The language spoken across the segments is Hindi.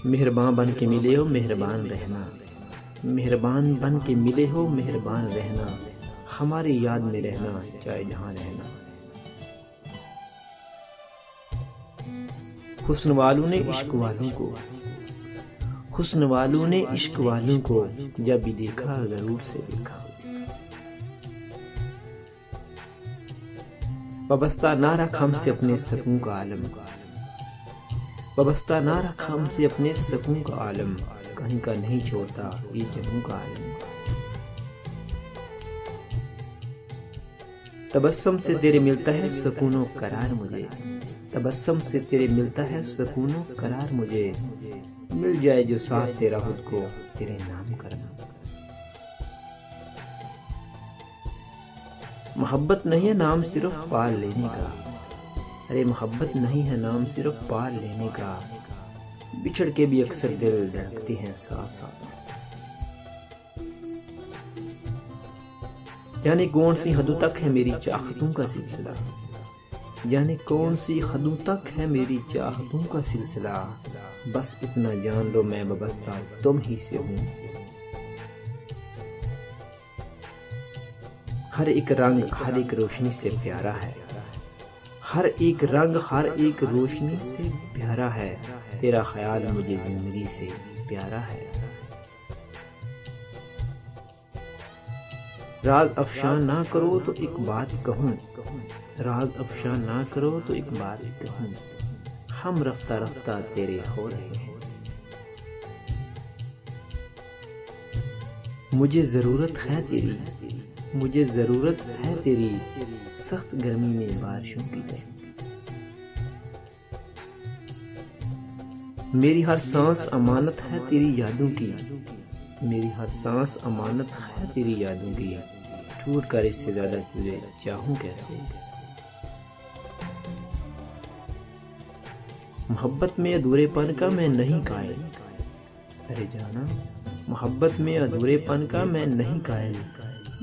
मेहरबान बन के मिले हो मेहरबान रहना, मेहरबान बन के मिले हो मेहरबान रहना, हमारी याद में रहना चाहे जहाँ रहना। हुस्न वालों ने इश्क वालों को, हुस्न वालों ने इश्क वालों को जब भी देखा गरूर से देखा। वाबस्ता ना रखा हमसे अपने सकूं का आलम, वाबस्ता ना रखा हमसे अपने सकूं का आलम, कहीं का नहीं छोड़ता ये जन्म का आलम। तबस्सुम से तेरे मिलता है सुकूनो करार मुझे, तबस्सुम से तेरे मिलता है सुकूनो करार मुझे, मिल जाए जो साथ तेरा खुद को तेरे नाम करना। मोहब्बत नहीं है नाम सिर्फ पाल लेने का, अरे मोहब्बत नहीं है नाम सिर्फ पाल लेने का, बिछड़ के भी अक्सर दिल धड़कते हैं साथ साथ। जाने कौन सी हदों तक है मेरी चाहतों का सिलसिला, जाने कौन सी हदों तक है मेरी चाहतों का सिलसिला, बस इतना जान लो मैं वाबस्ता तुम ही से हूँ। हर एक रंग हर एक रोशनी से प्यारा है, हर एक रंग हर एक रोशनी से प्यारा है, तेरा ख्याल मुझे जिंदगी से प्यारा है। राज अफशान ना करो तो एक बात कहूँ, राज अफशान ना करो तो एक बात कहूँ, हम रफ्ता रफ्ता तेरे हो रहे हैं। मुझे जरूरत है तेरी, मुझे जरूरत है तेरी, सख्त गर्मी में बारिशों की तरह। मेरी हर सांस अमानत है तेरी यादों की, मेरी हर सांस अमानत है तेरी यादों की, छूट कर इससे ज्यादा तुझे चाहूं कैसे। मोहब्बत में अधूरेपन का मैं नहीं कायल, अरे जाना मोहब्बत में अधूरेपन का मैं नहीं कायल,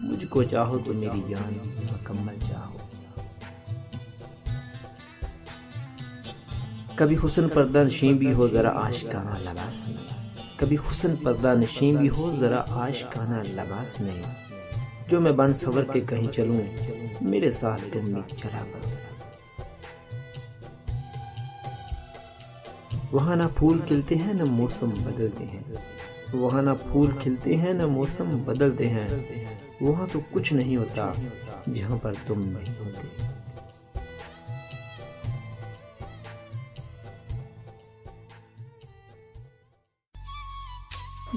मुझको चाहो तो मेरी जान मुकम्मल चाहो। कभी हुस्न पर्दा नशीं भी हो जरा आशिकाना लिबास में, कभी हुस्न पर्दा नशीं भी हो जरा आशिकाना लिबास में, जो मैं बन सवर के कहीं चलूं मेरे साथ तुम भी चला कर। वहाँ ना फूल खिलते हैं न मौसम बदलते हैं, वहाँ ना फूल खिलते हैं न मौसम बदलते हैं, वहाँ तो कुछ नहीं होता जहाँ पर तुम नहीं होते।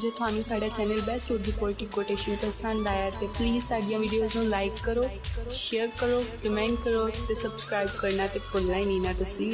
जे थानू साडा channel best Urdu poetic quotation पसंद आया तो प्लीज़ साडियां वीडियोज़ नूं लाइक करो, शेयर करो, कमेंट करो ते सब्सक्राइब करना ते भुलना ही नहीं ना तुसीं।